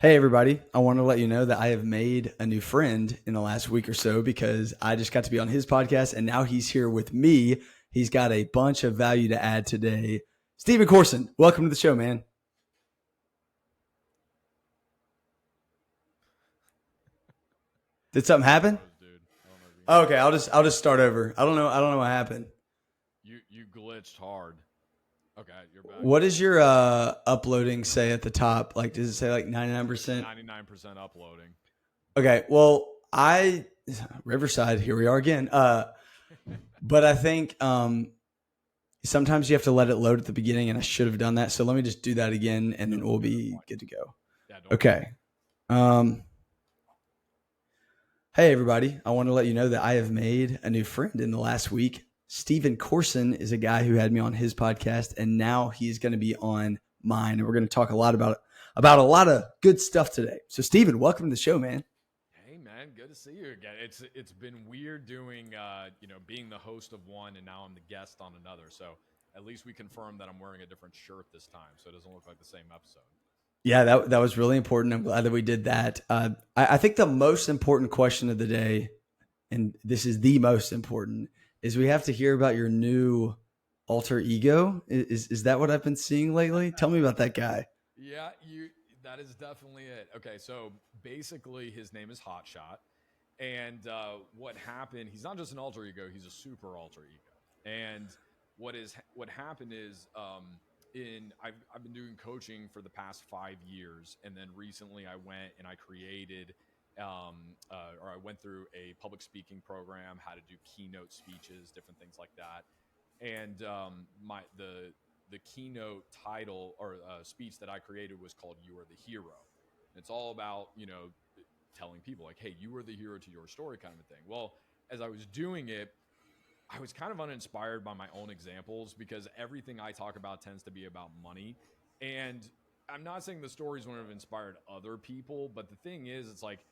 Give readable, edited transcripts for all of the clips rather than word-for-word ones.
Hey, everybody. I want to let you know that I have made a new friend in the last week or so because I just got to be on his podcast and now he's here with me. He's got a bunch of value to add today. Stephen Courson, welcome to the show, man. Did something happen? Dude. I don't know if you can Oh, hear okay, me. I'll just start over. I don't know what happened. You glitched hard. Okay, you're back What now. does your uploading say at the top? Like, does it say like 99%? 99% uploading. Okay, well, I Riverside, here we are again. But I think sometimes you have to let it load at the beginning, and I should have done that. So let me just do that again, and then No, we'll you're be fine. good to go. Yeah, don't worry. Okay. Um, hey, everybody. I want to let you know that I have made a new friend in the last week. Stephen Courson is a guy who had me on his podcast, and now he's going to be on mine, and we're going to talk a lot about a lot of good stuff today. So, Stephen, welcome to the show, man. Hey man, good to see you again. It's been weird doing being the host of one and now I'm the guest on another. So at least we confirmed that I'm wearing a different shirt this time, so it doesn't look like the same episode. Yeah, that was really important. I'm glad that we did that. I think the most important question of the day, and this is the most important, is we have to hear about your new alter ego. Is that what I've been seeing lately? Tell me about that guy. Yeah, you that is definitely it. Okay, so basically his name is Hotshot. And what happened? He's not just an alter ego; he's a super alter ego. And what happened is, I've been doing coaching for the past 5 years, and then recently I went and I created, or I went through a public speaking program, how to do keynote speeches, different things like that. And the keynote title or speech that I created was called "You Are the Hero." It's all about telling people like, hey, you were the hero to your story kind of a thing. Well, as I was doing it, I was kind of uninspired by my own examples because everything I talk about tends to be about money. And I'm not saying the stories wouldn't have inspired other people, but the thing is, it's like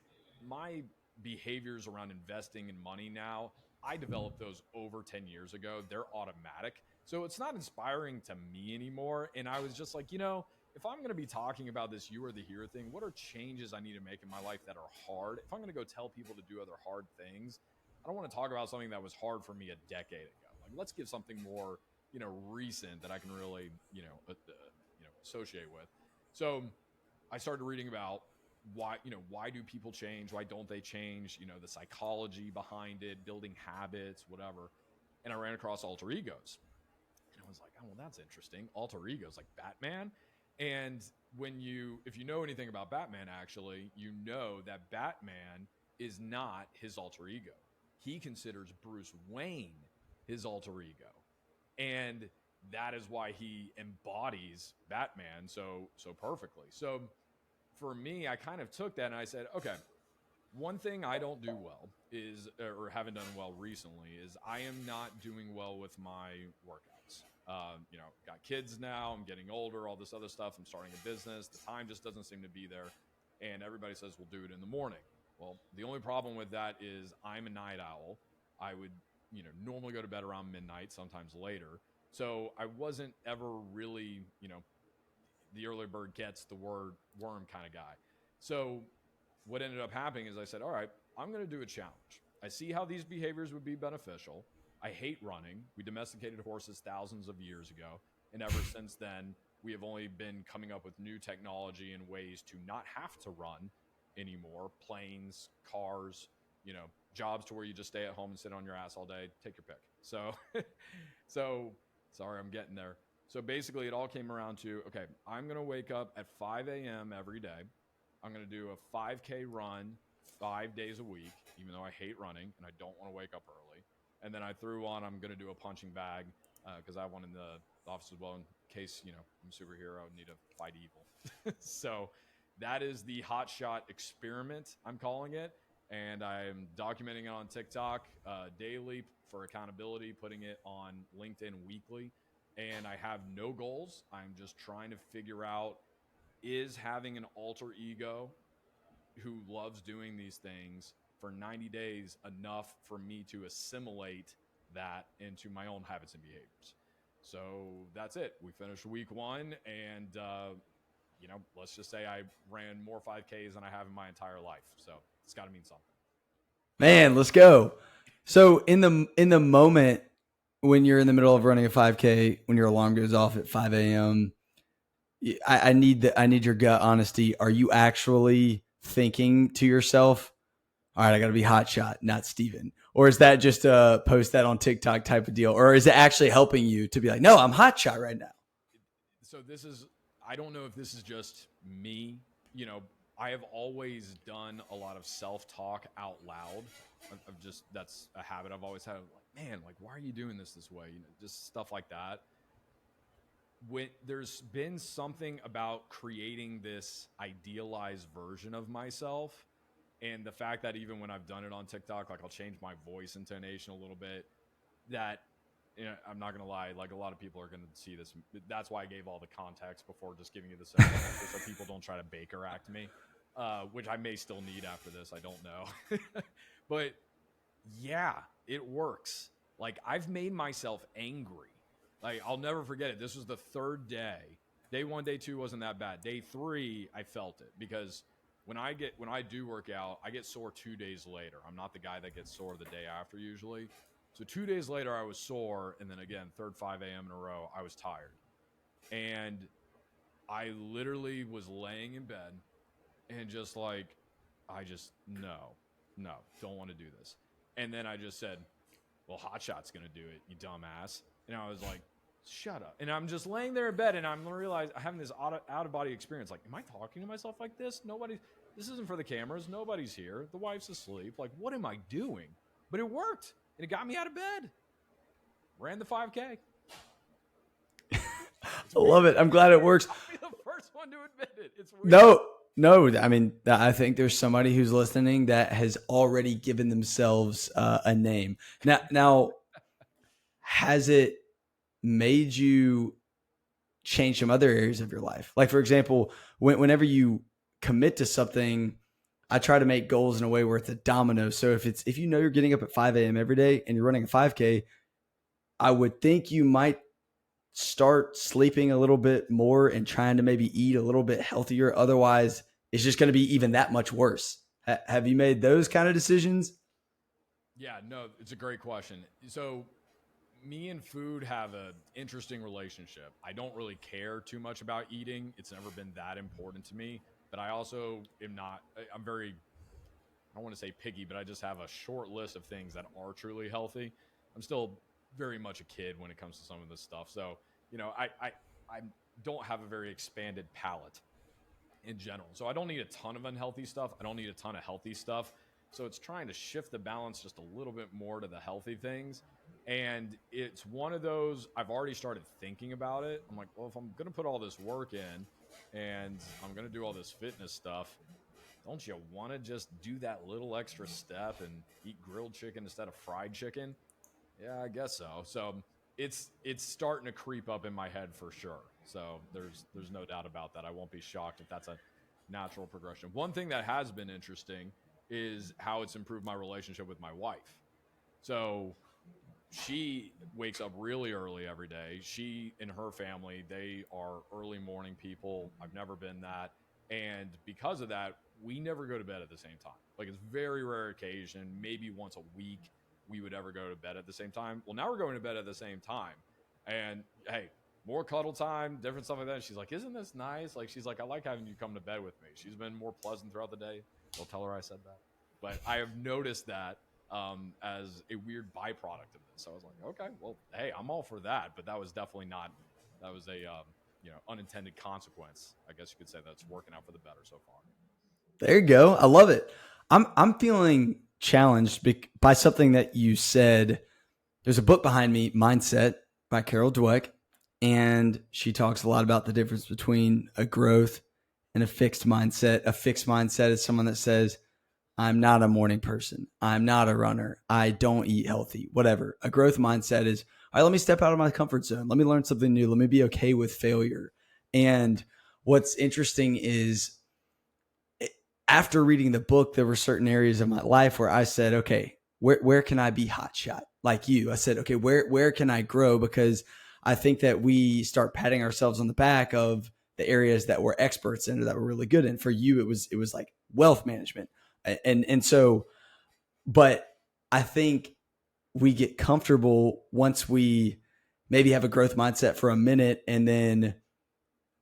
my behaviors around investing in money now, I developed those over 10 years ago. They're automatic. So it's not inspiring to me anymore. And I was just like, if I'm going to be talking about this you are the hero thing, what are changes I need to make in my life that are hard? If I'm going to go tell people to do other hard things, I don't want to talk about something that was hard for me a decade ago. Like, let's give something more, recent that I can really, associate with. So I started reading about why do people change? Why don't they change? The psychology behind it, building habits, whatever. And I ran across alter egos. And I was like, oh, well, that's interesting. Alter egos, like Batman. And if you know anything about Batman, actually, you know that Batman is not his alter ego. He considers Bruce Wayne his alter ego. And that is why he embodies Batman so perfectly. So for me, I kind of took that and I said, okay, one thing I don't do well is, or haven't done well recently, is I am not doing well with my workouts. Got kids now. I'm getting older. All this other stuff. I'm starting a business. The time just doesn't seem to be there, and everybody says we'll do it in the morning. Well, the only problem with that is I'm a night owl. I would, normally go to bed around midnight, sometimes later. So I wasn't ever really, the early bird gets the word worm kind of guy. So what ended up happening is I said, all right, I'm going to do a challenge. I see how these behaviors would be beneficial. I hate running. We domesticated horses thousands of years ago. And ever since then, we have only been coming up with new technology and ways to not have to run anymore. Planes, cars, jobs to where you just stay at home and sit on your ass all day. Take your pick. So sorry, I'm getting there. So basically, it all came around to okay, I'm going to wake up at 5 a.m. every day. I'm going to do a 5K run 5 days a week, even though I hate running and I don't want to wake up early. And then I threw on, I'm going to do a punching bag because I have one in the office as well in case, I'm a superhero and need to fight evil. So that is the hot shot experiment, I'm calling it. And I'm documenting it on TikTok daily for accountability, putting it on LinkedIn weekly. And I have no goals. I'm just trying to figure out, is having an alter ego who loves doing these things for 90 days enough for me to assimilate that into my own habits and behaviors. So that's it. We finished week one, and let's just say I ran more 5Ks than I have in my entire life. So it's got to mean something. Man, let's go. So in the moment when you're in the middle of running a 5K, when your alarm goes off at 5 a.m., I need your gut honesty. Are you actually thinking to yourself, all right, I got to be hot shot, not Steven? Or is that just a post that on TikTok type of deal? Or is it actually helping you to be like, no, I'm hot shot right now? So I don't know if this is just me. I have always done a lot of self-talk out loud. That's a habit I've always had. Like, man, like, why are you doing this way? Just stuff like that. When there's been something about creating this idealized version of myself, and the fact that even when I've done it on TikTok, like I'll change my voice intonation a little bit, that I'm not gonna lie, like a lot of people are gonna see this. That's why I gave all the context before just giving you the second, so people don't try to Baker act me, which I may still need after this. I don't know, but yeah, it works. Like, I've made myself angry. Like, I'll never forget it. This was the third day. Day 1, day 2 wasn't that bad. Day 3, I felt it, because when I do work out, I get sore 2 days later. I'm not the guy that gets sore the day after usually. So 2 days later, I was sore, and then again, third 5 a.m. in a row, I was tired. And I literally was laying in bed and just like, no, don't want to do this. And then I just said, well, Hot Shot's going to do it, you dumbass. And I was like, shut up. And I'm just laying there in bed, and I'm realizing I'm having this out-of-body experience. Like, am I talking to myself like this? This isn't for the cameras. Nobody's here. The wife's asleep. Like, what am I doing? But it worked. And it got me out of bed. Ran the 5K. I love it. I'm glad it works. I'll be the first one to admit it. It's weird. No. I mean, I think there's somebody who's listening that has already given themselves a name. Now, has it made you change some other areas of your life? Like, for example, whenever you commit to something, I try to make goals in a way where it's a domino. So if you're getting up at 5 a.m. every day and you're running a 5K, I would think you might start sleeping a little bit more and trying to maybe eat a little bit healthier. Otherwise, it's just going to be even that much worse. Have you made those kind of decisions? Yeah, no, it's a great question. So me and food have an interesting relationship. I don't really care too much about eating. It's never been that important to me. But I also I'm very, I don't want to say picky, but I just have a short list of things that are truly healthy. I'm still very much a kid when it comes to some of this stuff. So, I don't have a very expanded palate in general. So I don't need a ton of unhealthy stuff. I don't need a ton of healthy stuff. So it's trying to shift the balance just a little bit more to the healthy things. And it's one of those, I've already started thinking about it. I'm like, well, if I'm going to put all this work in and I'm going to do all this fitness stuff, don't you want to just do that little extra step and eat grilled chicken instead of fried chicken? Yeah, I guess so. So it's starting to creep up in my head for sure. So there's no doubt about that. I won't be shocked if that's a natural progression. One thing that has been interesting is how it's improved my relationship with my wife. So she wakes up really early every day. She and her family, they are early morning people. I've never been that. And because of that, we never go to bed at the same time. Like, it's very rare occasion, maybe once a week, we would ever go to bed at the same time. Well, now we're going to bed at the same time. And hey, more cuddle time, different stuff like that. She's like, isn't this nice? Like, she's like, I like having you come to bed with me. She's been more pleasant throughout the day. Don't tell her I said that. But I have noticed that as a weird byproduct of this. So I was like, okay, well, hey, I'm all for that. But that was definitely not, that was a, unintended consequence. I guess you could say that's working out for the better so far. There you go. I love it. I'm feeling challenged by something that you said. There's a book behind me, Mindset by Carol Dweck, and she talks a lot about the difference between a growth and a fixed mindset. A fixed mindset is someone that says, I'm not a morning person. I'm not a runner. I don't eat healthy, whatever. A growth mindset is, all right, let me step out of my comfort zone. Let me learn something new. Let me be okay with failure. And what's interesting is after reading the book, there were certain areas of my life where I said, okay, where can I be hot shot? Like you, I said, okay, where can I grow? Because I think that we start patting ourselves on the back of the areas that we're experts in or that we're really good in. For you, it was like wealth management. And so, but I think we get comfortable once we maybe have a growth mindset for a minute, and then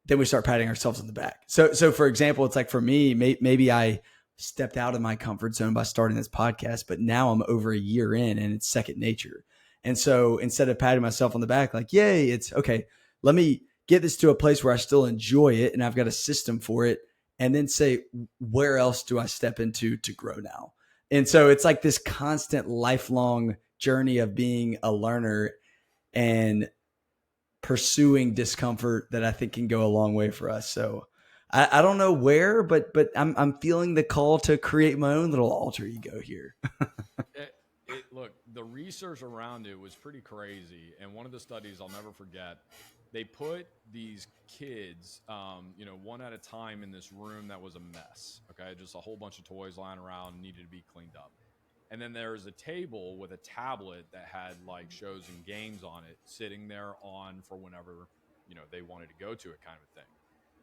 we start patting ourselves on the back. So for example, it's like for me, maybe I stepped out of my comfort zone by starting this podcast, but now I'm over a year in and it's second nature. And so instead of patting myself on the back, like, yay, it's okay, let me get this to a place where I still enjoy it and I've got a system for it. And then say, where else do I step into to grow now? And so it's like this constant lifelong journey of being a learner and pursuing discomfort that I think can go a long way for us. So I don't know where, but I'm feeling the call to create my own little alter ego here. Look, the research around it was pretty crazy. And one of the studies I'll never forget, they put these kids, one at a time in this room that was a mess. Okay. Just a whole bunch of toys lying around, needed to be cleaned up. And then there was a table with a tablet that had like shows and games on it sitting there on for whenever, they wanted to go to it, kind of a thing.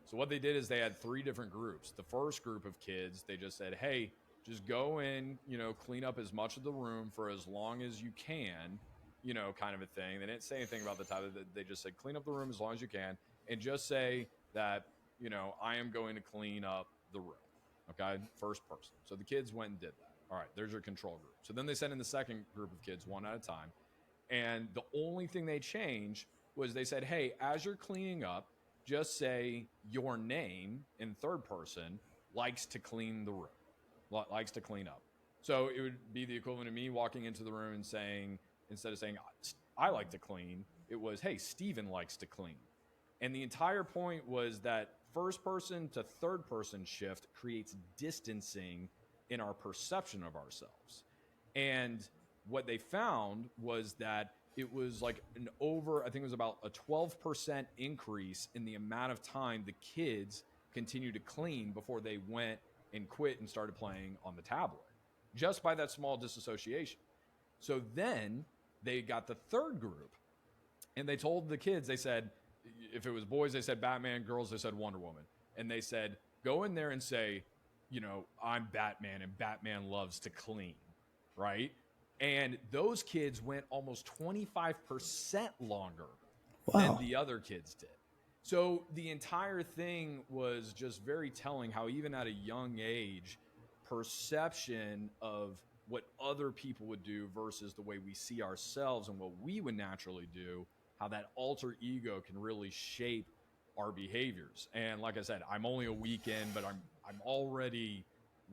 So what they did is they had 3 different groups. The first group of kids, they just said, hey, just go in, clean up as much of the room for as long as you can, kind of a thing. They didn't say anything about the tablet. They just said, clean up the room as long as you can. And just say that, I am going to clean up the room. Okay. First person. So the kids went and did that. All right, there's your control group. So then they sent in the second group of kids one at a time. And the only thing they changed was they said, hey, as you're cleaning up, just say your name in third person, likes to clean the room, likes to clean up. So it would be the equivalent of me walking into the room and saying, instead of saying, I like to clean, it was, hey, Steven likes to clean. And the entire point was that first person to third person shift creates distancing in our perception of ourselves. And what they found was that it was like I think it was about a 12% increase in the amount of time the kids continued to clean before they went and quit and started playing on the tablet, just by that small disassociation. So then they got the third group and they told the kids, they said, if it was boys, they said Batman, girls, they said Wonder Woman. And they said, go in there and say, I'm Batman and Batman loves to clean, right? And those kids went almost 25% longer than the other kids did. So the entire thing was just very telling how even at a young age, perception of what other people would do versus the way we see ourselves and what we would naturally do, how that alter ego can really shape our behaviors. And like I said, I'm only a week in, but I'm already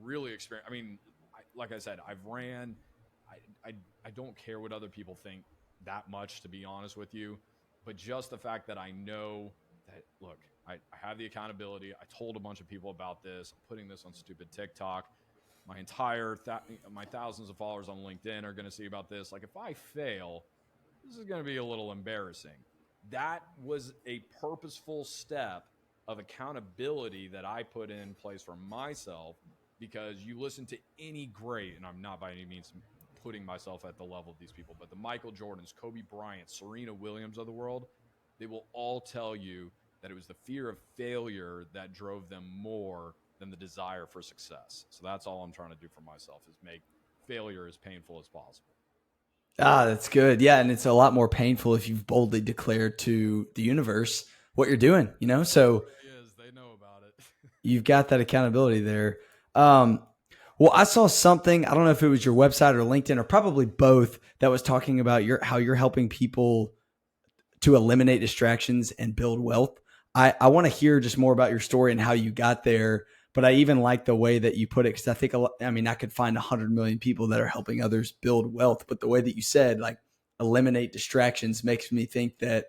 really experienced. I mean, like I said, I've ran. I don't care what other people think that much, to be honest with you. But just the fact that I know that, look, I have the accountability. I told a bunch of people about this. I'm putting this on stupid TikTok. My entire my thousands of followers on LinkedIn are going to see about this. Like, if I fail, this is going to be a little embarrassing. That was a purposeful step of accountability that I put in place for myself, because you listen to any great, and I'm not by any means putting myself at the level of these people, but the Michael Jordans, Kobe Bryant, Serena Williams of the world, they will all tell you that it was the fear of failure that drove them more than the desire for success. So that's all I'm trying to do for myself, is make failure as painful as possible. Ah, that's good. Yeah, and it's a lot more painful if you've boldly declared to the universe what you're doing, So It really is. They know about it. you've got that accountability there. Well, I saw something, I don't know if it was your website or LinkedIn or probably both, that was talking about how you're helping people to eliminate distractions and build wealth. I want to hear just more about your story and how you got there. But I even like the way that you put it, because I think, I could find 100 million people that are helping others build wealth. But the way that you said, like, eliminate distractions, makes me think that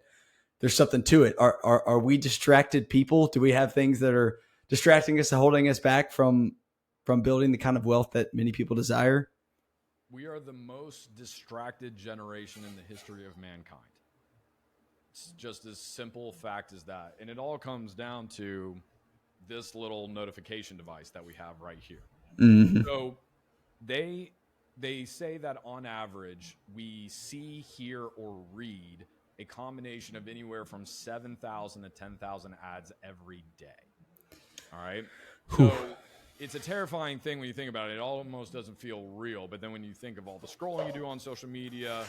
there's something to it. Are we distracted people? Do we have things that are distracting us and holding us back from building the kind of wealth that many people desire? We are the most distracted generation in the history of mankind. It's just as simple fact as that. And it all comes down to this little notification device that we have right here. Mm-hmm. So they say that on average, we see, hear, or read a combination of anywhere from 7,000 to 10,000 ads every day. All right. Whew. So it's a terrifying thing when you think about it. It almost doesn't feel real. But then when you think of all the scrolling you do on social media,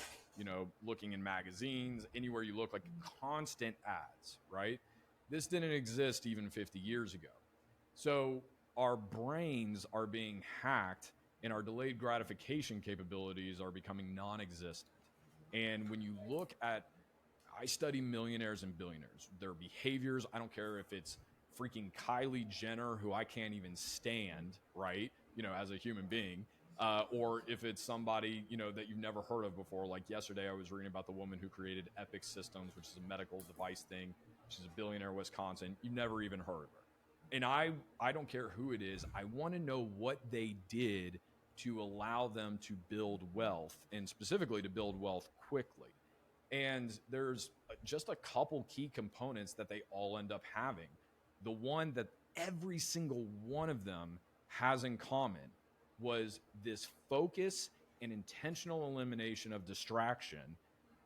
looking in magazines, anywhere you look, like constant ads, right? This didn't exist even 50 years ago. So our brains are being hacked and our delayed gratification capabilities are becoming non-existent. And when you look at, I study millionaires and billionaires, their behaviors. I don't care if it's freaking Kylie Jenner, who I can't even stand, right? As a human being, or if it's somebody, that you've never heard of before. Like yesterday, I was reading about the woman who created Epic Systems, which is a medical device thing. She's a billionaire in Wisconsin. You've never even heard of her. And I don't care who it is. I want to know what they did to allow them to build wealth, and specifically to build wealth quickly. And there's just a couple key components that they all end up having. The one that every single one of them has in common was this focus and intentional elimination of distraction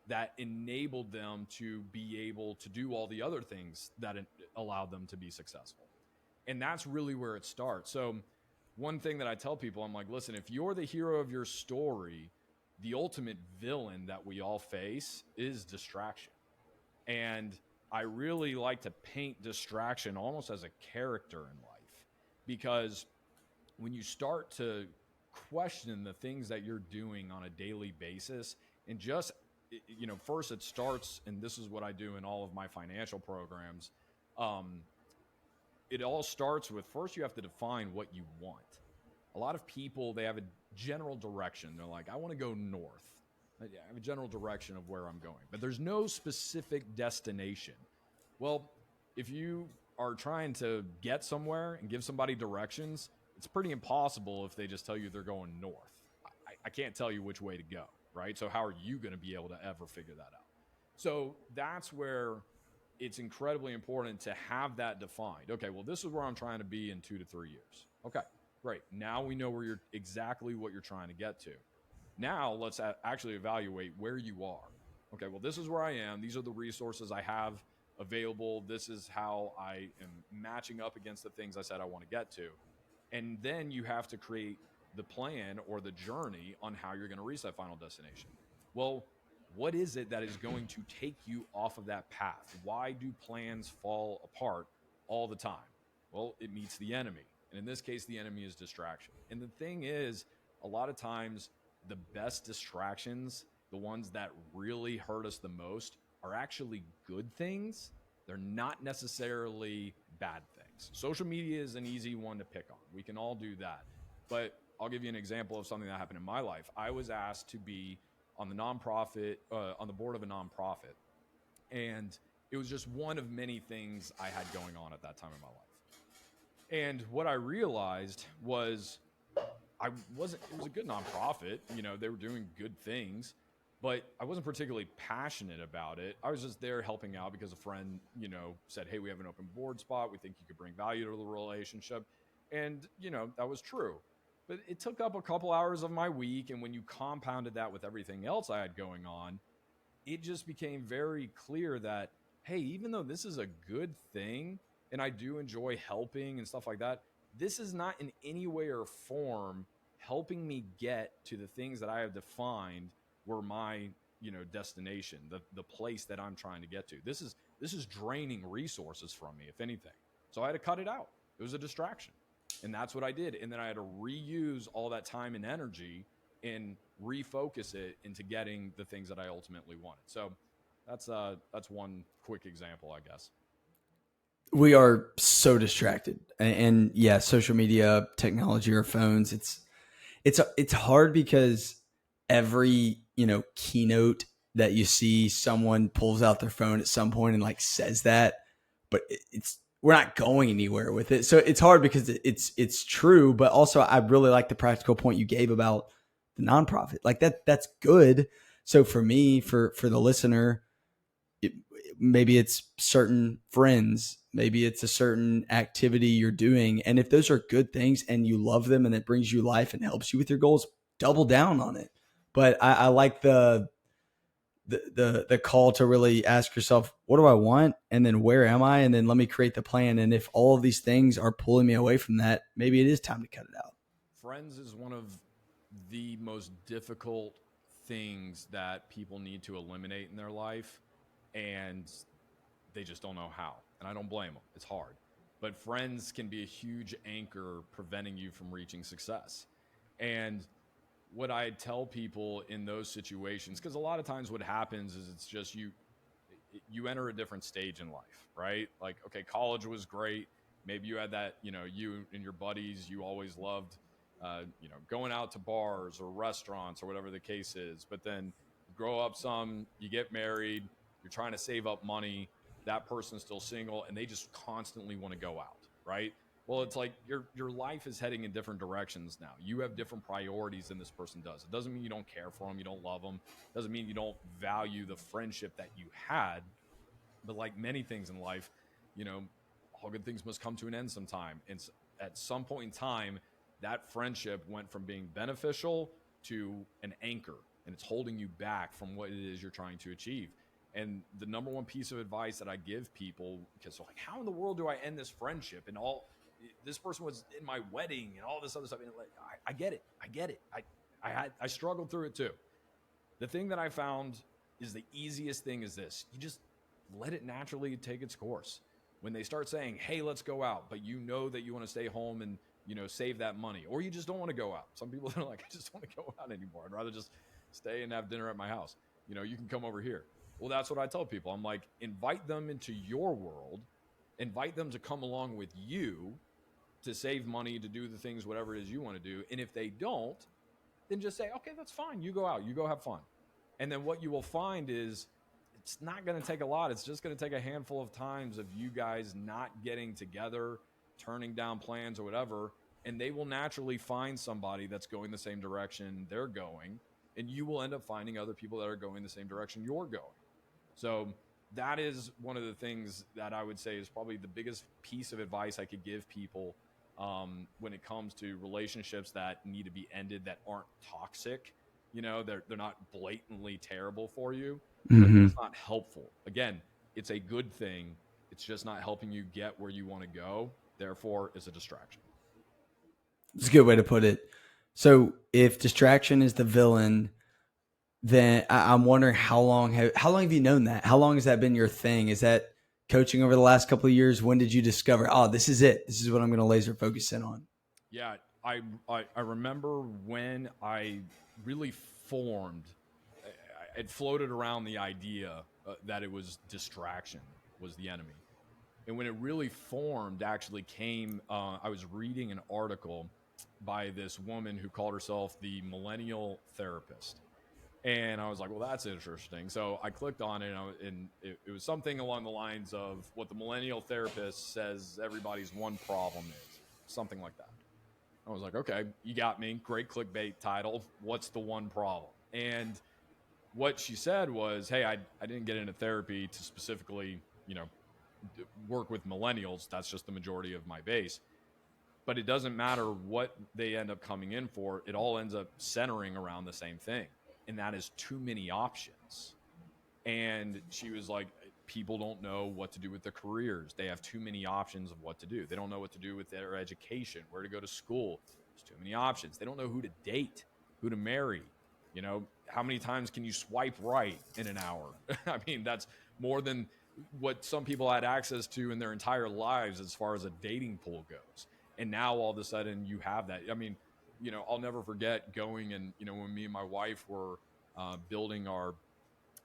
that enabled them to be able to do all the other things that allowed them to be successful. And that's really where it starts. So one thing that I tell people, I'm like, listen, if you're the hero of your story, the ultimate villain that we all face is distraction. And I really like to paint distraction almost as a character in life, because when you start to question the things that you're doing on a daily basis, and just, first it starts, and this is what I do in all of my financial programs. It all starts with, first you have to define what you want. A lot of people, they have a general direction. They're like, I want to go north. I have a general direction of where I'm going, but there's no specific destination. Well, if you are trying to get somewhere and give somebody directions, it's pretty impossible if they just tell you they're going north. I can't tell you which way to go, right? So how are you going to be able to ever figure that out? So that's where it's incredibly important to have that defined. Okay, well, this is where I'm trying to be in 2 to 3 years. Okay, great. Now we know where you're exactly what you're trying to get to. Now let's actually evaluate where you are. Okay, well, this is where I am. These are the resources I have available. This is how I am matching up against the things I said I want to get to. And then you have to create the plan or the journey on how you're going to reach that final destination. Well, what is it that is going to take you off of that path? Why do plans fall apart all the time? Well, it meets the enemy. And in this case, the enemy is distraction. And the thing is, a lot of times, the best distractions, the ones that really hurt us the most, are actually good things. They're not necessarily bad things. Social media is an easy one to pick on. We can all do that. But I'll give you an example of something that happened in my life. I was asked to be on the board of a nonprofit. And it was just one of many things I had going on at that time in my life. And what I realized was it was a good nonprofit. They were doing good things, but I wasn't particularly passionate about it. I was just there helping out because a friend, said, hey, we have an open board spot. We think you could bring value to the relationship. And, that was true. But it took up a couple hours of my week. And when you compounded that with everything else I had going on, it just became very clear that, hey, even though this is a good thing and I do enjoy helping and stuff like that, this is not in any way or form helping me get to the things that I have defined were my, destination, the place that I'm trying to get to. This is draining resources from me, if anything. So I had to cut it out. It was a distraction. And that's what I did. And then I had to reuse all that time and energy and refocus it into getting the things that I ultimately wanted. So that's one quick example, I guess. We are so distracted, and yeah, social media, technology, our phones. It's hard because every keynote that you see, someone pulls out their phone at some point and like says that, but we're not going anywhere with it. So it's hard because it's true, but also I really like the practical point you gave about the nonprofit. Like that's good. So for me, for the listener, maybe it's certain friends, maybe it's a certain activity you're doing. And if those are good things and you love them and it brings you life and helps you with your goals, double down on it. But I like the the call to really ask yourself, what do I want? And then where am I? And then let me create the plan. And if all of these things are pulling me away from that, maybe it is time to cut it out. Friends is one of the most difficult things that people need to eliminate in their life, and they just don't know how. And I don't blame them. It's hard. But friends can be a huge anchor preventing you from reaching success. And what I tell people in those situations, because a lot of times what happens is it's just you enter a different stage in life, right? Like, okay, college was great. Maybe you had that, you and your buddies, you always loved, going out to bars or restaurants or whatever the case is. But then you grow up some, you get married, you're trying to save up money. That person's still single and they just constantly want to go out, right? Well, it's like your life is heading in different directions now. You have different priorities than this person does. It doesn't mean you don't care for them, you don't love them. It doesn't mean you don't value the friendship that you had. But like many things in life, you know, all good things must come to an end sometime. And at some point in time, that friendship went from being beneficial to an anchor, and it's holding you back from what it is you're trying to achieve. And the number one piece of advice that I give people, because they're like, how in the world do I end this friendship? And all this person was in my wedding and all this other stuff. And like, I get it. I get it. I struggled through it too. The thing that I found is the easiest thing is this. You just let it naturally take its course. When they start saying, hey, let's go out, but you know that you want to stay home and, save that money, or you just don't want to go out. Some people are like, I just don't want to go out anymore. I'd rather just stay and have dinner at my house. You can come over here. Well, that's what I tell people. I'm like, invite them into your world, invite them to come along with you to save money, to do the things, whatever it is you want to do. And if they don't, then just say, okay, that's fine. You go out, you go have fun. And then what you will find is it's not going to take a lot. It's just going to take a handful of times of you guys not getting together, turning down plans or whatever. And they will naturally find somebody that's going the same direction they're going. And you will end up finding other people that are going the same direction you're going. So that is one of the things that I would say is probably the biggest piece of advice I could give people when it comes to relationships that need to be ended, that aren't toxic. They're not blatantly terrible for you, but they're just not helpful. Again, it's a good thing. It's just not helping you get where you want to go. Therefore, it's a distraction. It's a good way to put it. So if distraction is the villain, then I'm wondering how long have you known that? How long has that been your thing? Is that coaching over the last couple of years? When did you discover, oh, this is it? This is what I'm going to laser focus in on? Yeah, I remember when I really formed. It floated around the idea that it was distraction was the enemy, and when it really formed, actually came. I was reading an article by this woman who called herself the millennial therapist. And I was like, well, that's interesting. So I clicked on it, and it was something along the lines of what the millennial therapist says everybody's one problem is, something like that. I was like, okay, you got me. Great clickbait title. What's the one problem? And what she said was, hey, I didn't get into therapy to specifically, work with millennials. That's just the majority of my base. But it doesn't matter what they end up coming in for. It all ends up centering around the same thing. And that is too many options. And she was like, people don't know what to do with their careers. They have too many options of what to do. They don't know what to do with their education, where to go to school. There's too many options. They don't know who to date, who to marry. How many times can you swipe right in an hour? I mean, that's more than what some people had access to in their entire lives as far as a dating pool goes. And now all of a sudden you have that. I mean, I'll never forget going and, when me and my wife were I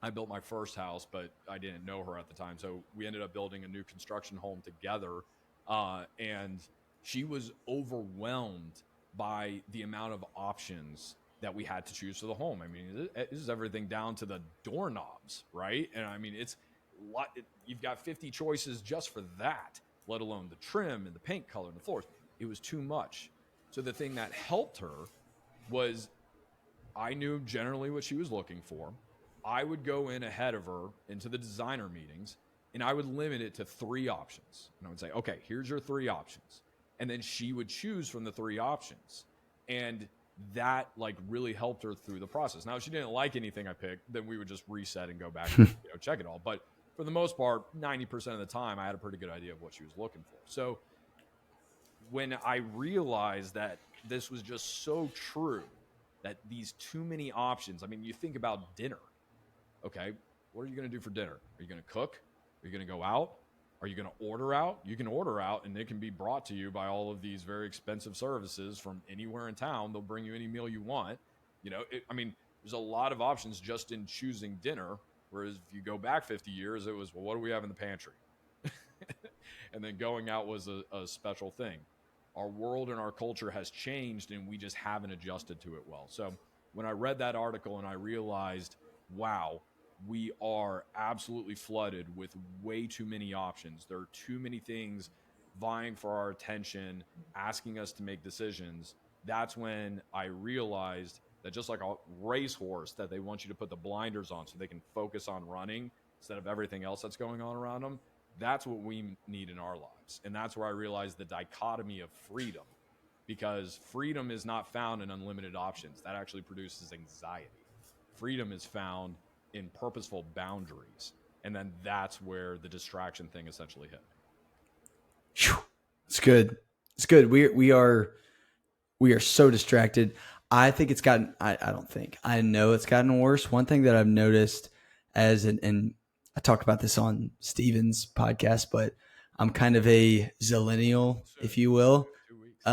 built my first house, but I didn't know her at the time. So we ended up building a new construction home together. And she was overwhelmed by the amount of options that we had to choose for the home. I mean, this is everything down to the doorknobs, right? And I mean, you've got 50 choices just for that, let alone the trim and the paint color and the floors. It was too much. So the thing that helped her was I knew generally what she was looking for. I would go in ahead of her into the designer meetings, and I would limit it to 3 options. And I would say, okay, here's your 3 options. And then she would choose from the 3 options. And that like really helped her through the process. Now, if she didn't like anything I picked, then we would just reset and go back and check it all. But for the most part, 90% of the time, I had a pretty good idea of what she was looking for. So when I realized that this was just so true, that these too many options. I mean, you think about dinner. Okay, what are you going to do for dinner? Are you going to cook? Are you going to go out? Are you going to order out? You can order out and it can be brought to you by all of these very expensive services from anywhere in town. They'll bring you any meal you want. I mean, there's a lot of options just in choosing dinner. Whereas if you go back 50 years, it was, well, what do we have in the pantry? And then going out was a special thing. Our world and our culture has changed and we just haven't adjusted to it well. So when I read that article and I realized, wow, we are absolutely flooded with way too many options. There are too many things vying for our attention, asking us to make decisions. That's when I realized that just like a racehorse, that they want you to put the blinders on so they can focus on running instead of everything else that's going on around them. That's what we need in our lives. And that's where I realized the dichotomy of freedom, because freedom is not found in unlimited options. That actually produces anxiety. Freedom is found in purposeful boundaries. And then that's where the distraction thing essentially hit me. Whew. It's good. It's good. We are so distracted. I think it's gotten, I don't think, I know it's gotten worse. One thing that I've noticed and I talk about this on Steven's podcast, but I'm kind of a zillennial, if you will. 2 weeks.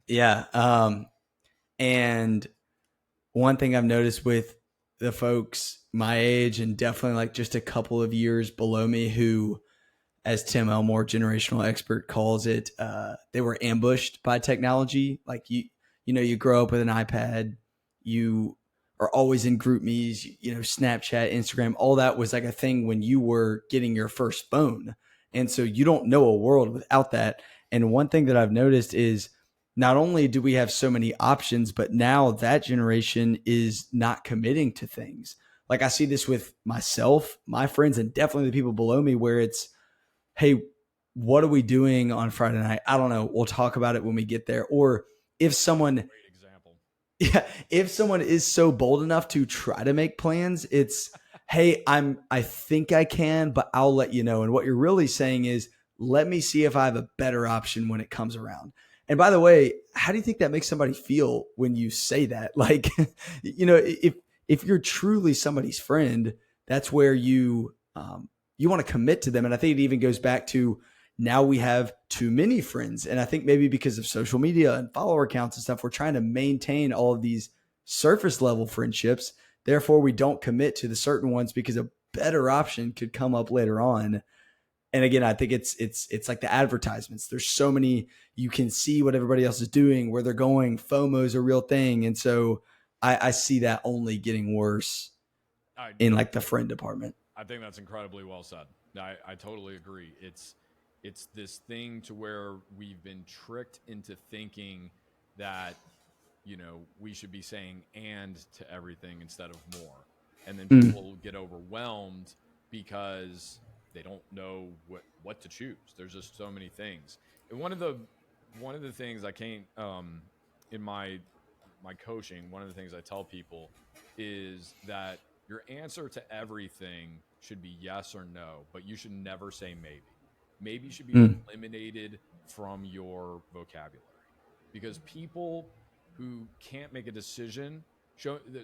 Yeah. And one thing I've noticed with the folks my age and definitely like just a couple of years below me who, as Tim Elmore, generational expert, calls it, they were ambushed by technology. Like you grow up with an iPad, you are always in group me's, Snapchat, Instagram, all that was like a thing when you were getting your first phone. And so you don't know a world without that. And one thing that I've noticed is not only do we have so many options, but now that generation is not committing to things. Like I see this with myself, my friends, and definitely the people below me where it's, hey, what are we doing on Friday night? I don't know. We'll talk about it when we get there. Or if someone, Great example. yeah, if someone is so bold enough to try to make plans, it's, hey, I think I can, but I'll let you know. And what you're really saying is, let me see if I have a better option when it comes around. And by the way, how do you think that makes somebody feel when you say that? Like, if you're truly somebody's friend, that's where you want to commit to them. And I think it even goes back to now we have too many friends. And I think maybe because of social media and follower counts and stuff, we're trying to maintain all of these surface level friendships. Therefore, we don't commit to the certain ones because a better option could come up later on. And again, I think it's like the advertisements. There's so many, you can see what everybody else is doing, where they're going. FOMO is a real thing. And so I see that only getting worse in like the friend department. I think that's incredibly well said. I totally agree. It's this thing to where we've been tricked into thinking that, we should be saying and to everything instead of more. And then people get overwhelmed because they don't know what to choose. There's just so many things. And one of the things I can't in my coaching, one of the things I tell people is that your answer to everything should be yes or no, but you should never say maybe. Maybe should be eliminated from your vocabulary, because people who can't make a decision,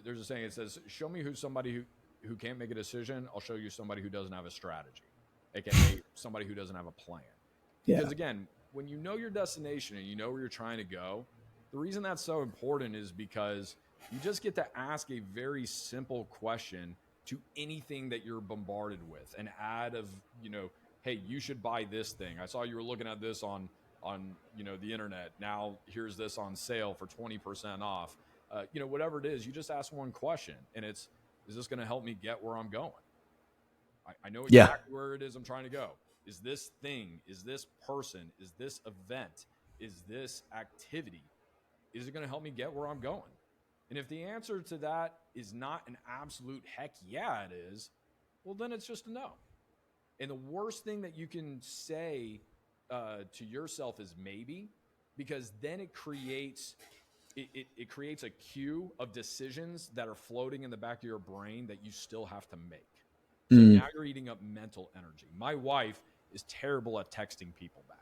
there's a saying, it says, show me somebody who can't make a decision, I'll show you somebody who doesn't have a strategy, aka somebody who doesn't have a plan. Because again, when you know your destination and you know where you're trying to go, the reason that's so important is because you just get to ask a very simple question to anything that you're bombarded with and add of, hey, you should buy this thing. I saw you were looking at this on the internet. Now here's this on sale for 20% off. Whatever it is, you just ask one question, and is this going to help me get where I'm going? I know exactly where it is I'm trying to go. Is this thing, is this person, is this event, is this activity, is it going to help me get where I'm going? And if the answer to that is not an absolute heck yeah it is, well, then it's just a no. And the worst thing that you can say to yourself is maybe, because then it creates it creates a queue of decisions that are floating in the back of your brain that you still have to make. So Mm. now you're eating up mental energy. My wife is terrible at texting people back.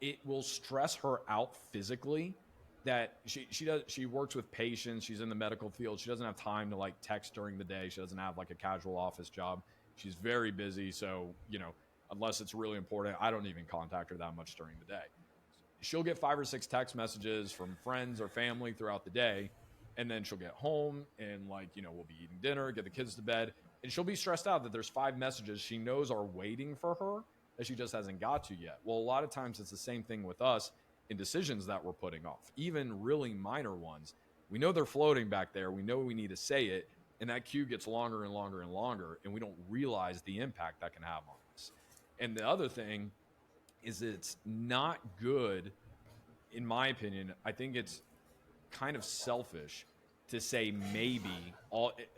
It will stress her out physically that she works with patients. She's in the medical field. She doesn't have time to like text during the day. She doesn't have like a casual office job. She's very busy. So, unless it's really important, I don't even contact her that much during the day. She'll get 5 or 6 text messages from friends or family throughout the day. And then she'll get home and we'll be eating dinner, get the kids to bed. And she'll be stressed out that there's 5 messages she knows are waiting for her that she just hasn't got to yet. Well, a lot of times it's the same thing with us in decisions that we're putting off, even really minor ones. We know they're floating back there. We know we need to say it. And that queue gets longer and longer and longer. And we don't realize the impact that can have on us. And the other thing is it's not good, in my opinion. I think it's kind of selfish to say maybe.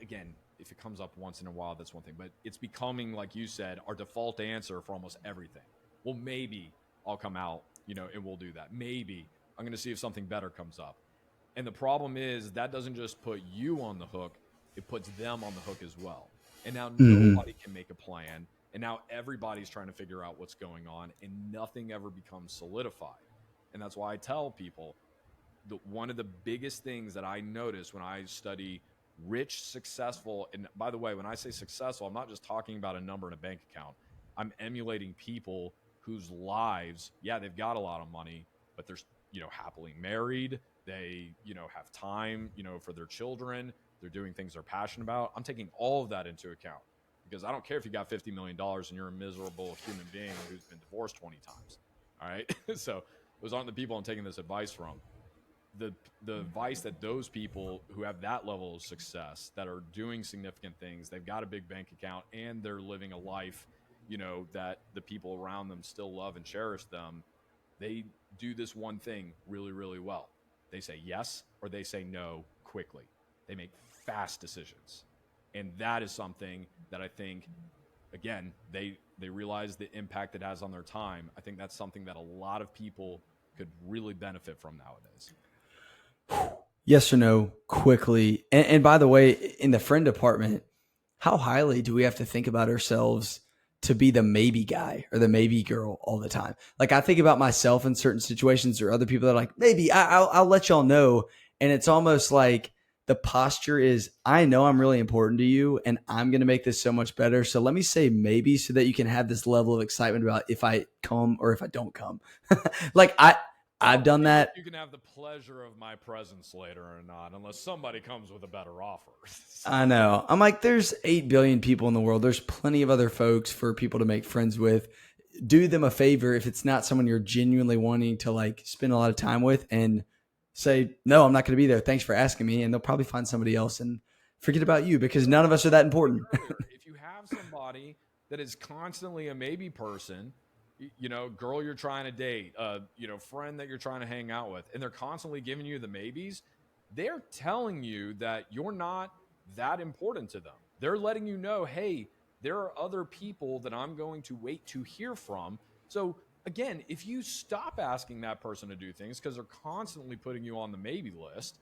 Again, if it comes up once in a while, that's one thing, but it's becoming, like you said, our default answer for almost everything. Well, maybe I'll come out, and we'll do that. Maybe I'm going to see if something better comes up. And the problem is that doesn't just put you on the hook, it puts them on the hook as well. And now nobody can make a plan. And now everybody's trying to figure out what's going on, and nothing ever becomes solidified. And that's why I tell people one of the biggest things that I notice when I study rich, successful, and by the way, when I say successful, I'm not just talking about a number in a bank account. I'm emulating people whose lives, they've got a lot of money, but they're, happily married. They, have time, for their children. They're doing things they're passionate about. I'm taking all of that into account because I don't care if you got $50 million and you're a miserable human being who's been divorced 20 times. All right. So those aren't the people I'm taking this advice from. The advice that those people who have that level of success, that are doing significant things, they've got a big bank account and they're living a life, that the people around them still love and cherish them. They do this one thing really, really well. They say yes or they say no quickly. They make fast decisions. And that is something that I think, again, they realize the impact it has on their time. I think that's something that a lot of people could really benefit from nowadays. Yes or no, quickly. And by the way, in the friend department, how highly do we have to think about ourselves to be the maybe guy or the maybe girl all the time? Like I think about myself in certain situations or other people that are like, maybe I'll let y'all know. And it's almost like the posture is, I know I'm really important to you and I'm going to make this so much better. So let me say maybe so that you can have this level of excitement about if I come or if I don't come. Like I've done that. You can have the pleasure of my presence later or not, unless somebody comes with a better offer. I know. I'm like, there's 8 billion people in the world. There's plenty of other folks for people to make friends with. Do them a favor if it's not someone you're genuinely wanting to like spend a lot of time with, and say, no, I'm not going to be there. Thanks for asking me. And they'll probably find somebody else and forget about you because none of us are that important. If you have somebody that is constantly a maybe person, girl you're trying to date, friend that you're trying to hang out with, and they're constantly giving you the maybes, they're telling you that you're not that important to them. They're letting you know, hey, there are other people that I'm going to wait to hear from. So again, if you stop asking that person to do things because they're constantly putting you on the maybe list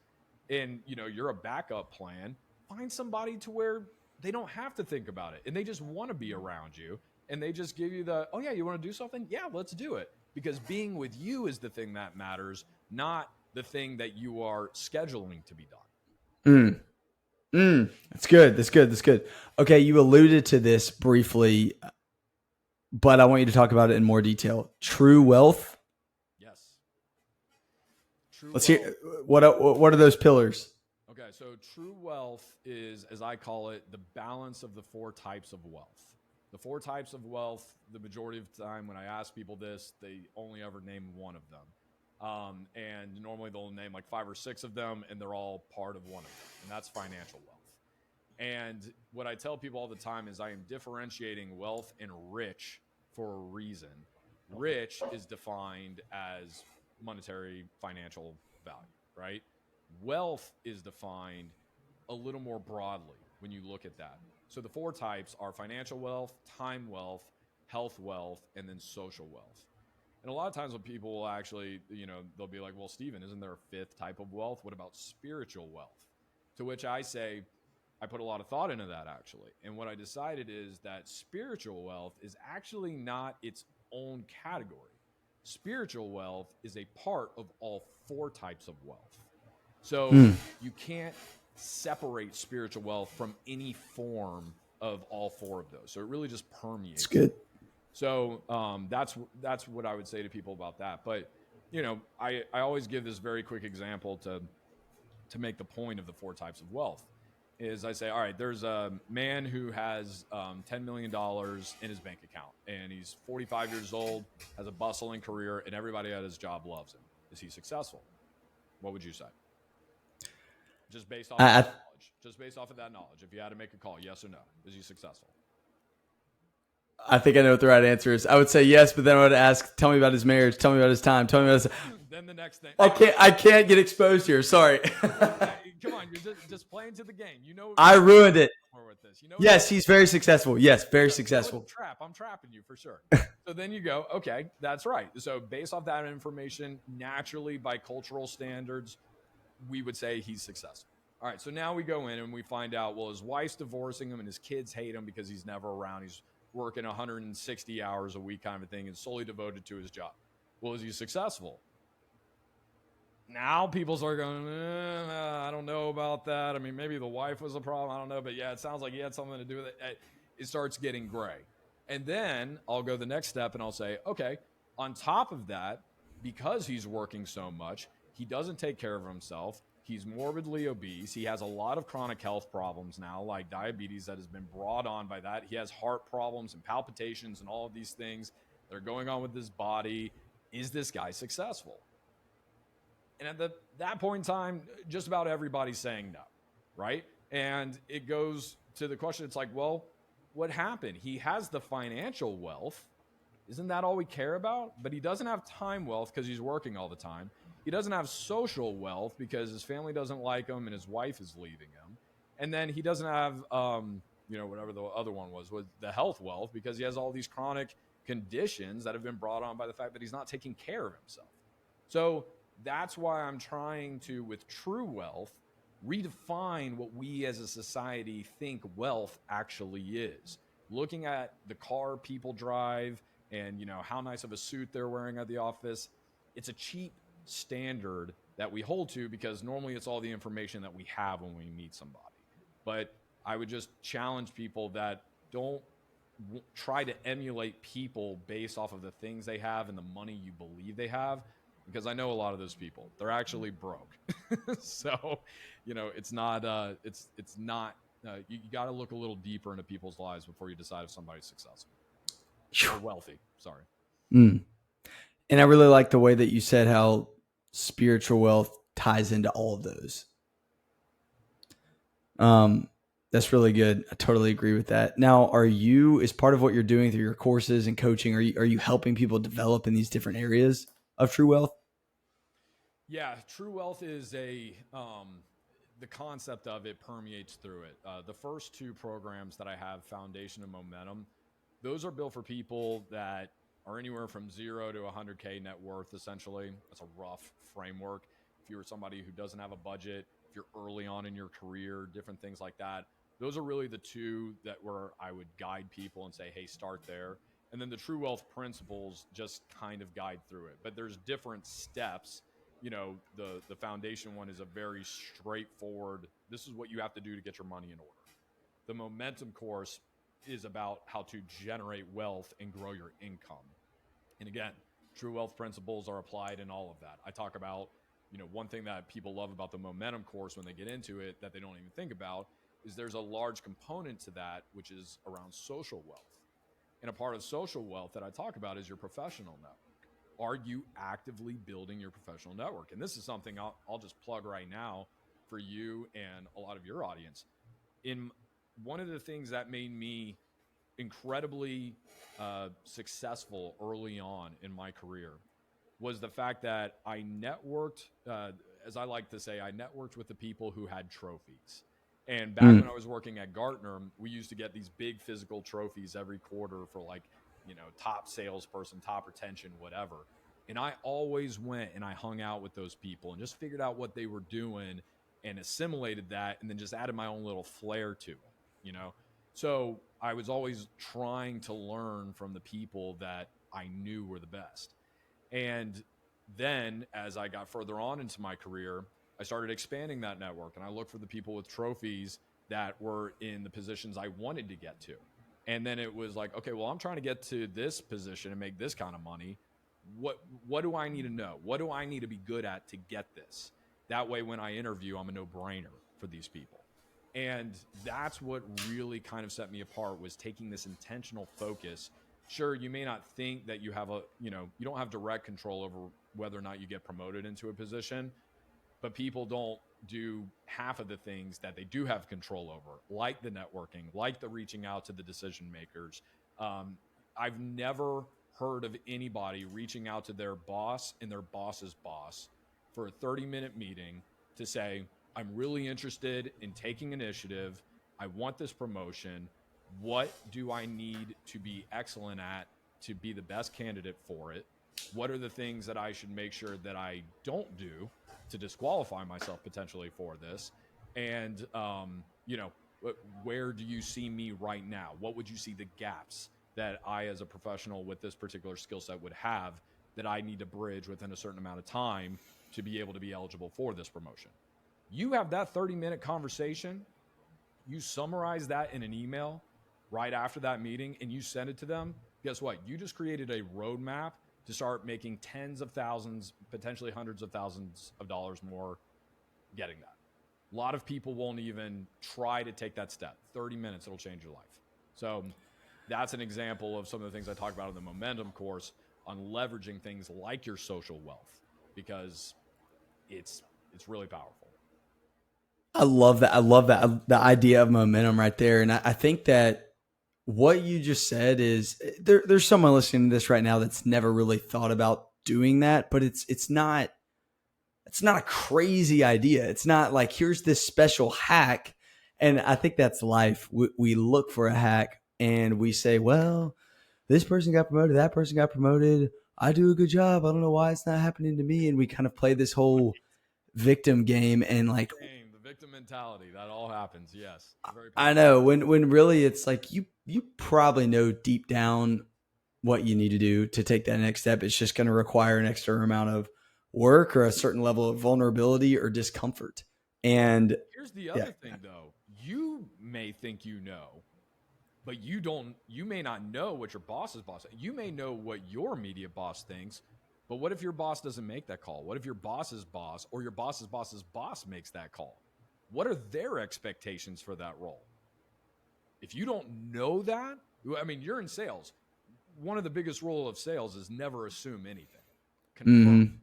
and you're a backup plan, find somebody to where they don't have to think about it and they just want to be around you. And they just give you the, oh yeah, you want to do something? Yeah, let's do it. Because being with you is the thing that matters, not the thing that you are scheduling to be done. That's good. That's good. That's good. Okay. You alluded to this briefly, but I want you to talk about it in more detail. True wealth. Yes. True Let's wealth. hear what are those pillars? Okay, so true wealth is, as I call it, the balance of the 4 types of wealth. The 4 types of wealth, the majority of the time when I ask people this, they only ever name one of them. And normally they'll name like 5 or 6 of them, and they're all part of one of them, and that's financial wealth. And what I tell people all the time is I am differentiating wealth and rich for a reason. Rich is defined as monetary financial value, right? Wealth is defined a little more broadly when you look at that. So the 4 types are financial wealth, time wealth, health wealth, and then social wealth. And a lot of times when people will actually, they'll be like, well, Steven, isn't there a fifth type of wealth? What about spiritual wealth? To which I say, I put a lot of thought into that actually. And what I decided is that spiritual wealth is actually not its own category. Spiritual wealth is a part of all four types of wealth. So Hmm. you can't separate spiritual wealth from any form of all four of those. So it really just It's permeates good. it. So that's what I would say to people about that. But I always give this very quick example to make the point of the four types of wealth. Is I say, all right, there's a man who has $10 million in his bank account, and he's 45 years old, has a bustling career, and everybody at his job loves him. Is he successful? What would you say? Just based off of I, that I knowledge. Just based off of that knowledge. If you had to make a call, yes or no, is he successful? I think I know what the right answer is. I would say yes, but then I would ask, tell me about his marriage, tell me about his time, tell me about his. Then the next thing, I can't get exposed here. Sorry. come on, you're just playing to the game. I ruined it. More with this, Yes, he's very successful. Yes, very successful. Trap. I'm trapping you for sure. So then you go, okay, that's right. So based off that information, naturally by cultural standards, we would say he's successful. All right, so now we go in and we find out, well, his wife's divorcing him and his kids hate him because he's never around. He's working 160 hours a week kind of thing and solely devoted to his job. Well, is he successful? Now people start going, I don't know about that. I mean, maybe the wife was a problem. I don't know. But yeah, it sounds like he had something to do with it. It starts getting gray. And then I'll go the next step and I'll say, okay, on top of that, because he's working so much, he doesn't take care of himself. He's morbidly obese. He has a lot of chronic health problems now, like diabetes that has been brought on by that. He has heart problems and palpitations and all of these things that are going on with his body. Is this guy successful? And at that point in time, just about everybody's saying no, right? And it goes to the question, it's like, well, what happened? He has the financial wealth. Isn't that all we care about? But he doesn't have time wealth because he's working all the time. He doesn't have social wealth because his family doesn't like him and his wife is leaving him. And then he doesn't have, whatever the other one was the health wealth because he has all these chronic conditions that have been brought on by the fact that he's not taking care of himself. So that's why I'm trying to, with true wealth, redefine what we as a society think wealth actually is. Looking at the car people drive and how nice of a suit they're wearing at the office, it's a cheap standard that we hold to because normally it's all the information that we have when we meet somebody. But I would just challenge people that don't try to emulate people based off of the things they have and the money you believe they have, because I know a lot of those people, they're actually broke. So, it's not, you got to look a little deeper into people's lives before you decide if somebody's successful or wealthy. Sorry. Mm. And I really like the way that you said how spiritual wealth ties into all of those. That's really good. I totally agree with that. Now, are you, as part of what you're doing through your courses and coaching, are you helping people develop in these different areas of true wealth? Yeah, true wealth is the concept of it permeates through it. The first two programs that I have, Foundation and Momentum, those are built for people that are anywhere from 0 to 100K net worth, essentially. That's a rough framework. If you're somebody who doesn't have a budget, if you're early on in your career, different things like that, those are really the two that where I would guide people and say, hey, start there. And then the True Wealth Principles just kind of guide through it. But there's different steps. The foundation one is a very straightforward, this is what you have to do to get your money in order. The momentum course is about how to generate wealth and grow your income. And again, true wealth principles are applied in all of that. I talk about, one thing that people love about the momentum course when they get into it that they don't even think about is there's a large component to that, which is around social wealth. And a part of social wealth that I talk about is your professional network. Are you actively building your professional network? And this is something I'll just plug right now for you and a lot of your audience. In one of the things that made me incredibly successful early on in my career was the fact that I networked, as I like to say, I networked with the people who had trophies. And back when I was working at Gartner, we used to get these big physical trophies every quarter for like top salesperson, top retention, whatever. And I always went and I hung out with those people and just figured out what they were doing and assimilated that and then just added my own little flair to it. So I was always trying to learn from the people that I knew were the best. And then as I got further on into my career, I started expanding that network and I looked for the people with trophies that were in the positions I wanted to get to. And then it was like, okay, well, I'm trying to get to this position and make this kind of money. What do I need to know? What do I need to be good at to get this? That way, when I interview, I'm a no-brainer for these people. And that's what really kind of set me apart, was taking this intentional focus. Sure, you may not think that you have you don't have direct control over whether or not you get promoted into a position, but people don't do half of the things that they do have control over, like the networking, like the reaching out to the decision makers. I've never heard of anybody reaching out to their boss and their boss's boss for a 30-minute meeting to say, I'm really interested in taking initiative. I want this promotion. What do I need to be excellent at to be the best candidate for it? What are the things that I should make sure that I don't do to disqualify myself potentially for this? And, where do you see me right now? What would you see the gaps that I, as a professional with this particular skill set, would have that I need to bridge within a certain amount of time to be able to be eligible for this promotion? You have that 30-minute conversation, you summarize that in an email right after that meeting, and you send it to them. Guess what? You just created a roadmap to start making tens of thousands, potentially hundreds of thousands of dollars more getting that. A lot of people won't even try to take that step. 30 minutes, it'll change your life. So that's an example of some of the things I talk about in the Momentum course on leveraging things like your social wealth, because it's really powerful. I love that. I love that. The idea of momentum right there. And I think that what you just said is there's someone listening to this right now that's never really thought about doing that, but it's not a crazy idea. It's not like, here's this special hack. And I think that's life. We look for a hack and we say, well, this person got promoted, that person got promoted. I do a good job. I don't know why it's not happening to me. And we kind of play this whole victim game and like, The victim mentality, that all happens. Yes. Very I know when really it's like you probably know deep down what you need to do to take that next step. It's just going to require an extra amount of work or a certain level of vulnerability or discomfort. And here's the other thing, though. You may think you know, but you may not know what your boss's boss. You may know what your immediate boss thinks, but what if your boss doesn't make that call? What if your boss's boss or your boss's boss's boss makes that call? What are their expectations for that role? If you don't know that, I mean, you're in sales. One of the biggest rules of sales is never assume anything. Confirm.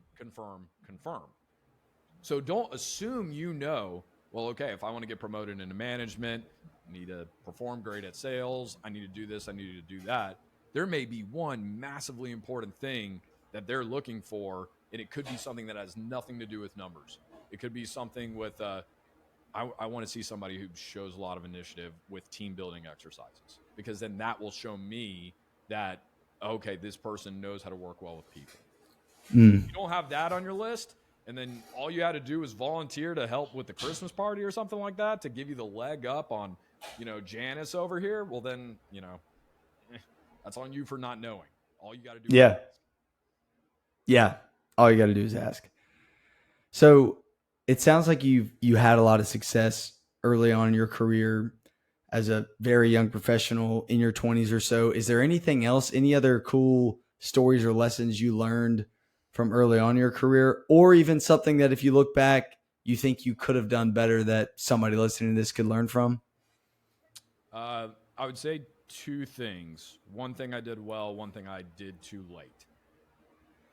So don't assume well, okay, if I want to get promoted into management, I need to perform great at sales, I need to do this, I need to do that. There may be one massively important thing that they're looking for, and it could be something that has nothing to do with numbers. It could be something with, I want to see somebody who shows a lot of initiative with team building exercises, because then that will show me that, okay, this person knows how to work well with people. You don't have that on your list, and then all you had to do was volunteer to help with the Christmas party or something like that to give you the leg up on, Janice over here. Well, then, that's on you for not knowing. All you got to do is ask. Yeah. All you got to do is ask. So it sounds like you had a lot of success early on in your career as a very young professional in your 20s or so. Is there anything else, any other cool stories or lessons you learned from early on in your career, or even something that if you look back, you think you could have done better that somebody listening to this could learn from? I would say two things. One thing I did well, one thing I did too late.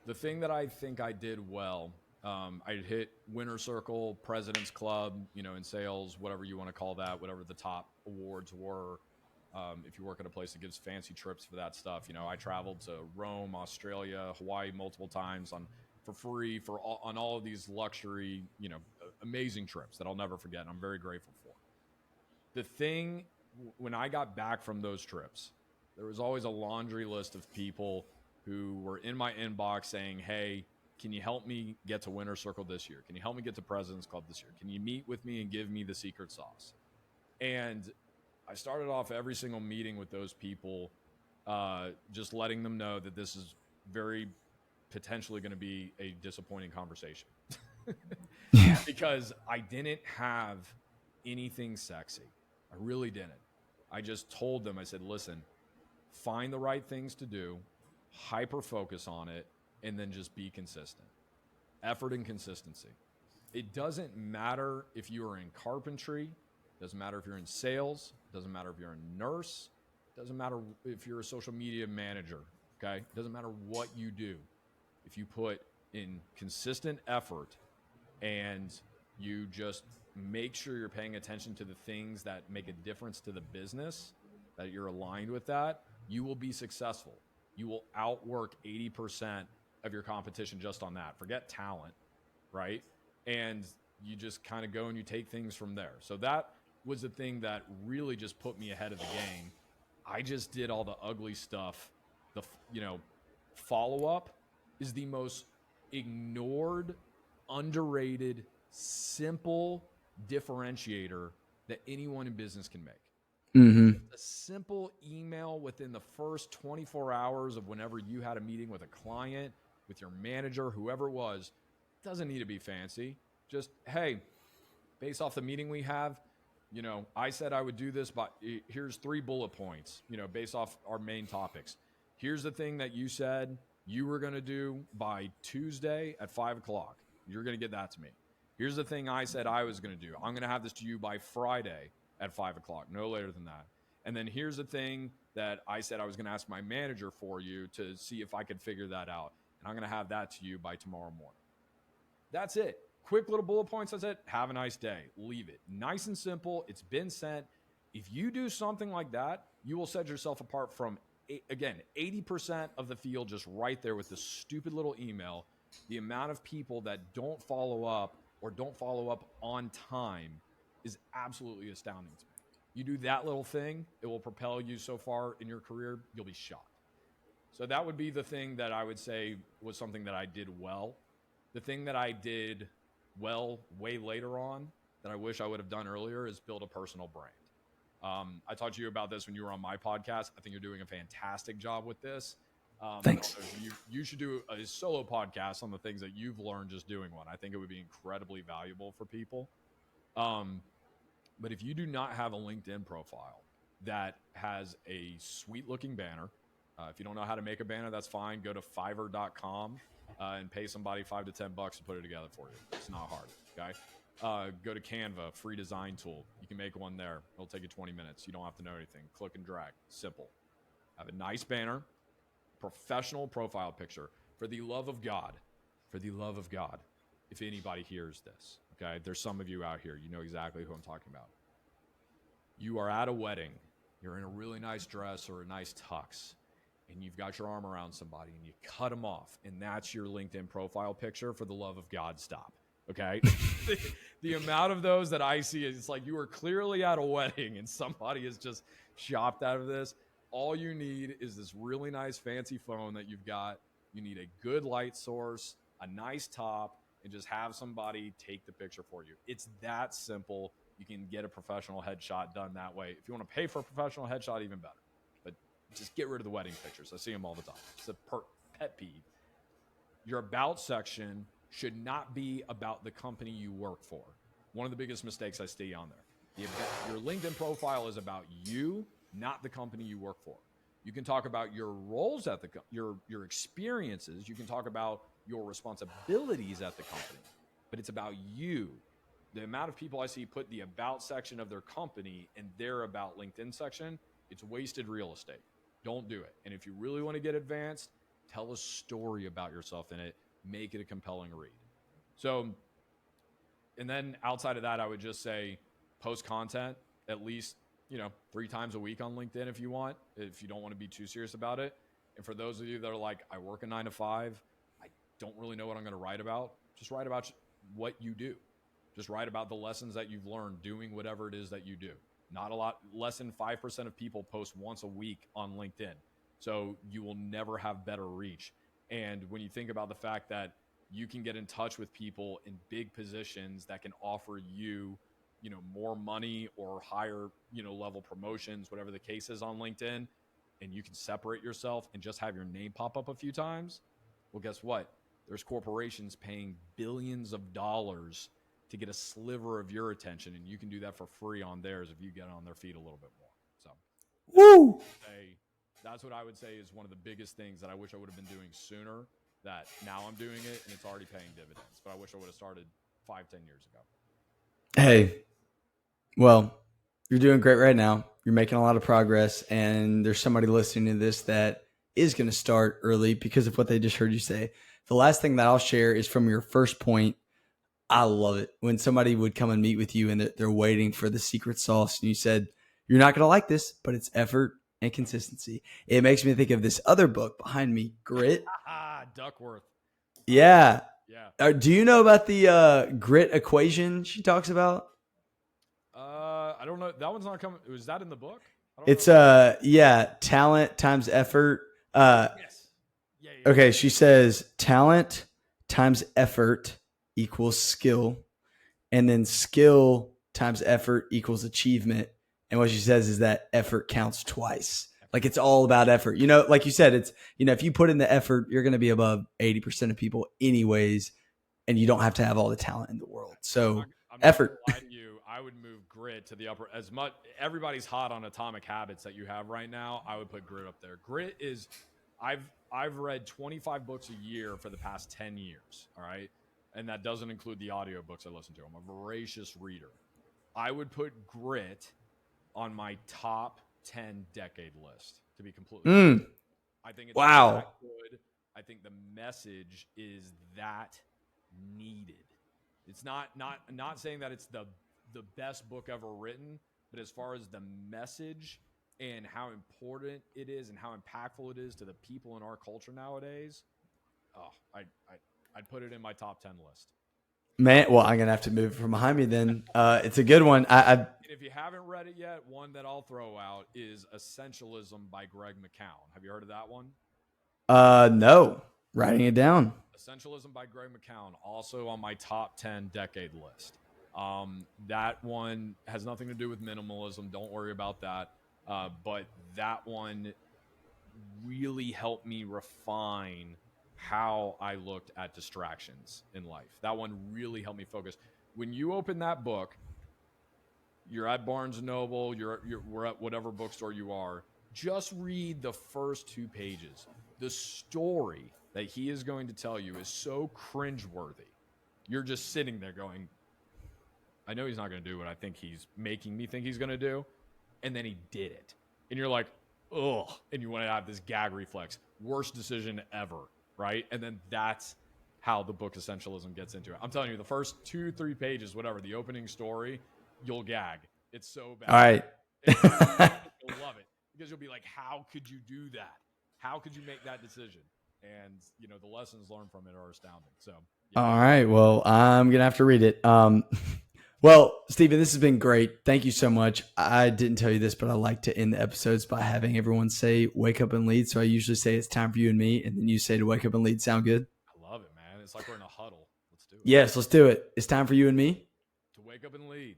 The thing that I think I did well, I hit winner circle, president's club, in sales, whatever you want to call that, whatever the top awards were. If you work at a place that gives fancy trips for that stuff, I traveled to Rome, Australia, Hawaii multiple times for free on all of these luxury, amazing trips that I'll never forget. And I'm very grateful for. The thing, when I got back from those trips, there was always a laundry list of people who were in my inbox saying, hey, can you help me get to Winter Circle this year? Can you help me get to President's Club this year? Can you meet with me and give me the secret sauce? And I started off every single meeting with those people, just letting them know that this is very potentially going to be a disappointing conversation. Yeah. Because I didn't have anything sexy. I really didn't. I just told them, I said, listen, find the right things to do, hyper focus on it, and then just be consistent. Effort and consistency. It doesn't matter if you are in carpentry, doesn't matter if you're in sales, doesn't matter if you're a nurse, doesn't matter if you're a social media manager, okay? Doesn't matter what you do. If you put in consistent effort and you just make sure you're paying attention to the things that make a difference to the business, that you're aligned with that, you will be successful. You will outwork 80% of your competition just on that. Forget talent, right? And you just kind of go and you take things from there. So that was the thing that really just put me ahead of the game. I just did all the ugly stuff. The, follow-up is the most ignored, underrated, simple differentiator that anyone in business can make. Mm-hmm. A simple email within the first 24 hours of whenever you had a meeting with a client, with your manager, whoever it was, doesn't need to be fancy. Just, hey, based off the meeting we have, I said I would do this, but here's 3 bullet points, based off our main topics. Here's the thing that you said you were going to do by Tuesday at 5 o'clock. You're going to get that to me. Here's the thing I said I was going to do. I'm going to have this to you by Friday at 5 o'clock, no later than that. And then here's the thing that I said I was going to ask my manager for you to see if I could figure that out. And I'm going to have that to you by tomorrow morning. That's it. Quick little bullet points. That's it. Have a nice day. Leave it. Nice and simple. It's been sent. If you do something like that, you will set yourself apart from, again, 80% of the field just right there with this stupid little email. The amount of people that don't follow up or don't follow up on time is absolutely astounding to me. You do that little thing, it will propel you so far in your career, you'll be shocked. So that would be the thing that I would say was something that I did well. The thing that I did well way later on that I wish I would have done earlier is build a personal brand. I talked to you about this when you were on my podcast. I think you're doing a fantastic job with this. Thanks. You should do a solo podcast on the things that you've learned just doing one. I think it would be incredibly valuable for people. But if you do not have a LinkedIn profile that has a sweet looking banner, if you don't know how to make a banner, that's fine. Go to fiverr.com and pay somebody $5 to $10 to put it together for you. It's not hard. Okay. Go to Canva, free design tool. You can make one there. It'll take you 20 minutes. You don't have to know anything. Click and drag. Simple. Have a nice banner, professional profile picture. For the love of God, if anybody hears this, okay, there's some of you out here, you know exactly who I'm talking about. You are at a wedding, you're in a really nice dress or a nice tux, and you've got your arm around somebody and you cut them off, and that's your LinkedIn profile picture. For the love of God, stop. Okay. The amount of those that I see, it's like you are clearly at a wedding and somebody is just shopped out of this. All you need is this really nice fancy phone that you've got. You need a good light source, a nice top, and just have somebody take the picture for you. It's that simple. You can get a professional headshot done that way. If you want to pay for a professional headshot, even better. But just get rid of the wedding pictures. I see them all the time. It's a pet peeve. Your about section should not be about the company you work for. One of the biggest mistakes I see on there. Your LinkedIn profile is about you, not the company you work for. You can talk about your roles at your experiences. You can talk about your responsibilities at the company, but it's about you. The amount of people I see put the about section of their company in their about LinkedIn section, it's wasted real estate. Don't do it. And if you really want to get advanced, tell a story about yourself in it. Make it a compelling read. So, and then outside of that, I would just say post content at least 3 times a week on LinkedIn if you want, if you don't want to be too serious about it. And for those of you that are like, I work a 9 to 5, I don't really know what I'm going to write about. Just write about what you do. Just write about the lessons that you've learned doing whatever it is that you do. Not a lot, less than 5% of people post once a week on LinkedIn. So you will never have better reach. And when you think about the fact that you can get in touch with people in big positions that can offer you, more money or higher, level promotions, whatever the case is on LinkedIn, and you can separate yourself and just have your name pop up a few times. Well, guess what? There's corporations paying billions of dollars to get a sliver of your attention, and you can do that for free on theirs if you get on their feet a little bit more. So Woo! that's what I would say is one of the biggest things that I wish I would have been doing sooner, that now I'm doing it and it's already paying dividends. But I wish I would have started 5-10 years ago. Hey, well, you're doing great right now. You're making a lot of progress, and there's somebody listening to this that is going to start early because of what they just heard you say. The last thing that I'll share is from your first point. I love it when somebody would come and meet with you and they're waiting for the secret sauce. And you said, you're not going to like this, but it's effort and consistency. It makes me think of this other book behind me, Grit. Duckworth. Yeah. Yeah. Do you know about the grit equation she talks about? I don't know. That one's not coming. Was that in the book? It's talent times effort. Yes. Yeah. Okay, she says talent times effort equals skill, and then skill times effort equals achievement. And what she says is that effort counts twice. Like it's all about effort. Like you said, it's, if you put in the effort, you're going to be above 80% of people anyways, and you don't have to have all the talent in the world. So I'm not effort. gonna lie to you, I would move grit to the upper. As much everybody's hot on Atomic Habits that you have right now, I would put grit up there. Grit is, I've read 25 books a year for the past 10 years. All right. And that doesn't include the audiobooks I listen to. I'm a voracious reader. I would put grit on my top 10 decade list, to be completely honest. I think it's that good. I think the message is that needed. It's not saying that it's the best book ever written, but as far as the message and how important it is and how impactful it is to the people in our culture nowadays, I'd put it in my top 10 list. Man, well, I'm gonna have to move it from behind me then. It's a good one. And if you haven't read it yet, one that I'll throw out is Essentialism by Greg McKeown. Have you heard of that one? No. Writing it down. Essentialism by Greg McKeown, also on my top 10 decade list. That one has nothing to do with minimalism. Don't worry about that. But that one really helped me refine how I looked at distractions in life. That one really helped me focus. When you open that book, you're at Barnes & Noble, we're at whatever bookstore you are, just read the first 2 pages. The story that he is going to tell you is so cringeworthy. You're just sitting there going, I know he's not going to do what I think he's making me think he's going to do. And then he did it. And you're like, ugh. And you want to have this gag reflex. Worst decision ever, right? And then that's how the book Essentialism gets into it. I'm telling you, the first 2-3 pages, whatever, the opening story, you'll gag. It's so bad. All right. You'll love it. Because you'll be like, how could you do that? How could you make that decision? And, the lessons learned from it are astounding. So, yeah. All right. Well, I'm going to have to read it. Well, Stephen, this has been great. Thank you so much. I didn't tell you this, but I like to end the episodes by having everyone say, wake up and lead. So I usually say it's time for you and me. And then you say to wake up and lead. Sound good? I love it, man. It's like we're in a huddle. Let's do it. Yes, let's do it. It's time for you and me To wake up and lead.